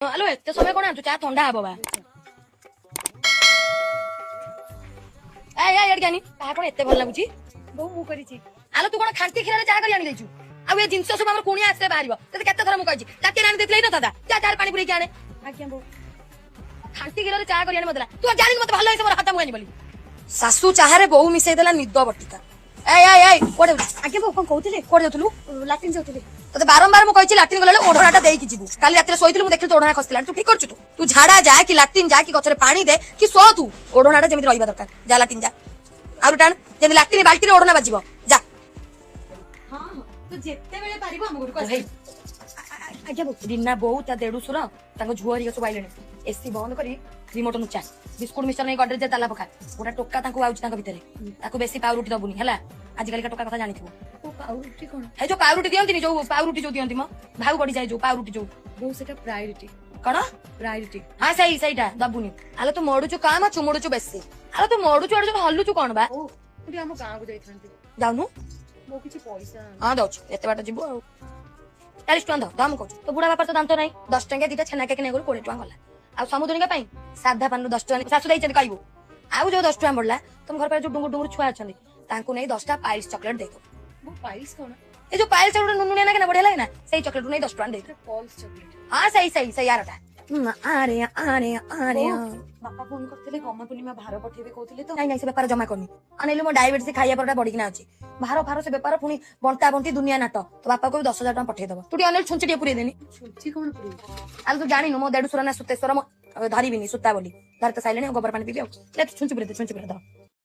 ଆଲୋ ଏତେ ସମୟ କଣ ଆଣୁଛୁ? ଚା ଥଣ୍ଡା ହବ ବା। ଏଇଠି କାନି କାହା କଣ ଏତେ ଭଲ ଲାଗୁଛି? ବୋଉ ମୁଁ କରିଛି। ଆଲୋ ତୁ କଣ ଖାଣ୍ଟି କ୍ଷୀରରେ ଚା କରି ଆଣି ଦେଇଛୁ? ଆଉ ଏ ଜିନିଷ ସବୁ ଆମର କୁଣିଆ ଆସିଲେ ବାହାରିବ। ତତେ କେତେ ଥର ମୁଁ କହିଛି ତାକେ ଆଣି ଦେଇଥିଲେ ହେଇନଥାନ୍ତା? ଯା ଚାରେ ପାଣି ପୁରେଇକି ଆଣେ। ଆଜ୍ଞା ବୋଉ। ଖାଣ୍ଟି କ୍ଷୀରରେ ଚା କରି ଆଣି ମତେ ତୁ ଜାଣିନି ମତେ ଭଲ ଲାଗେ ମୋର ହାତ ମୁଆନି ବୋଲି। ଶାଶୁ ଚାହାରେ ବୋଉ ମିଶେଇ ଦେଲା ନିଦ ବଟିକା। କୁଆଡେ ଆଜ୍ଞା ବୋଉ କଣ କହୁଥିଲେ? କୁଆଡେ ଯାଉଥିଲୁ? ଲାଟ୍ରିନ୍ ଯାଉଥିଲି। ତତେ ବାରମ୍ବାର ମୁଁ କହିଛି ଲାଟ୍ରିନ୍ ଗଲାବେଳେ ଓଢଣାଟା ଦେଇକି ଯିବୁ। କାଲି ରାତିରେ ଶୋଇଥିଲୁ ମୁଁ ଦେଖିଲି ତୋ ଓଢଣା ଖସିଥିଲା। ତୁ ଠିକ କରୁଛୁ? ତୁ ଝାଡା ଯା କି ଲାଟ୍ରିନ୍ ଯା କି ଗଛରେ ପାଣି ଦେ କି ଶୋ ତୁ ଓଢଣାଟା ଯେମିତି ରହିବା ଦରକାର। ଯା ଲାଟ୍ରିନ୍ ଯା। ଆଉ ଟାଣ ଯେମିତି ଲାଟ୍ରିନ୍ ବାଲ୍ଟିରେ ଓଢଣା ବାଜିବ। ଯା। ହଁ ତୁ ଯେତେବେଳେ ପାରିବୁ ଆମ ଘରକୁ ହେଇ ଆଜ୍ଞା ବୋଉ। ରିନା ବୋଉ ତା ଦେଢୁଶୁର ତାଙ୍କ ଝୁଅ ହରିକା ସବୁ ଆଇଲେଣି। ଏସି ବନ୍ଦ କରି ରିମୋଟ ନୁଚା। ବିସ୍କୁଟ ମିଶ୍ଚର ନେଇ ଗଡରେଜ ତାଲା ପକା। ଗୋଟା ଟୋକା ତାଙ୍କୁ ଆଉଛି ତାଙ୍କ ଭିତରେ। ତାକୁ ବେଶୀ ପାଉରୁଟି ଦବୁନି ହେଲା। ଆଜିକାଲିକା ଟୋକା କଥା ଜାଣିଥିବୁ। ପାଉରୁଟି କଣ? ଏଇ ଯୋଉ ପାଉରୁଟି ଦିଅନ୍ତିନି ଯୋଉ ପାଉରୁଟି ଯୋଉ ଦିଅନ୍ତି ମ ଭାଉ ବଢିଯାଏ ଯୋଉ ପାଉରୁଟି ଯୋଉ ବୋଉ ସେଟା ପ୍ରାୟୋରିଟି। କଣ ପ୍ରାୟୋରିଟି। ହଁ ସେଇଟା ଦବୁନି। ଆଲୋ ତୁ ମଡୁଛୁ କାମ ଚୁମୁଡୁଛୁ ବେଶୀ। ଆଲୋ ତୁ ମଡୁଛୁ ଆଡୁ ହଲୁଛୁ କଣ ବା? ବୋଉ ମୁଁ ଟିକେ ଆମ ଗାଁକୁ ଯାଇଥାନ୍ତି। ଯାଉନୁ? ବୋଉ କିଛି ପଇସା ହଁ ଦଉଛି ଏତେ ବାଟ ଯିବୁ ଆଉ 40 ଟଙ୍କା ଦା ମୁଁ କହୁଛୁ। ତ ବୁଢା ବାପାର ତ ଦାନ୍ତ ନାହିଁ। 10 ଟଙ୍କିଆ ଦିଟା ଛେନା କେକ୍ ନେଇଗଲୁ 20 ଟଙ୍କା ଗଲା। ଆଉ ସମୁଦ୍ରୀଙ୍କ ପାଇଁ ସାଧା ପାନରୁ 10 ଟଙ୍କା ଶାଶୁ ଦେଇଛନ୍ତି କହିବୁ। ଆଉ ଯୋଉ 10 ଟଙ୍କା ବଢିଲା ତମ ଘର ପାଖରେ ଯୋଉ ଡୁଙ୍ଗୁର ଛୁଆ ଅଛନ୍ତି ତାଙ୍କୁ ନେଇ 10ଟା ପାଇଲ୍ସ ଚକଲେଟ ଦେଇଦବୁ। ବୋଉ ପାଇସ୍ କଣ? ଏ ଯୋଉ ପାଇଲ୍ସ ଗୋଟେ ନୁନୁଣିଆ ଲାଗେ ନା ବଢିଆ ଲାଗେ ନା ସେଇ ଚକଲେଟ ନେଇ 10 ଟଙ୍କା ଦେଇଦବୁ। Pulse chocolate. ହଁ ସେଇ ଆରଟା। ଆରେ ବାପା ଫୋନ କରିଥିଲେ ଗମା ପୂର୍ଣ୍ଣିମା ଭାର ପଠେଇବେ କହୁଥିଲେ ତ। ନାଇଁ ସେ ବେପାର ଜମା କରୁନି। ଅନେଇଲୁ ମୋ ଡାଇବେଟିସ ଖାଇବା ପରଟା ବଢିକିନା ଅଛି। ଭାର ଫାର ସେ ବେପାର ପୁଣି ବଣ୍ଟା ବଣ୍ଟି ଦୁନିଆ ନାଟ। ତ ବାପା କହିବୁ 10,000 ଟଙ୍କା ପଠେଇଦବ। ତୁ ଟିକେ ଅନେଇଲୁ ଛୁଞ୍ଚି ଟିକେ ପୁରେଇ ଦେନି। ଛୁଞ୍ଚି କଣ ପୁରେଇ? ଆଲୋ ତୁ ଜାଣିନୁ ମୋ ଦେଢୁଶୁର ନା ସୁତେଶ୍ଵର ମୁଁ ଧରିବିନି ସୂତା ବୋଲି ଧରି ତ ସାଇଲେଣି ଗୋବର ପାଣି ପିବି ଆଉ ଛୁଞ୍ଚି ପୁରେଇ ଦେ।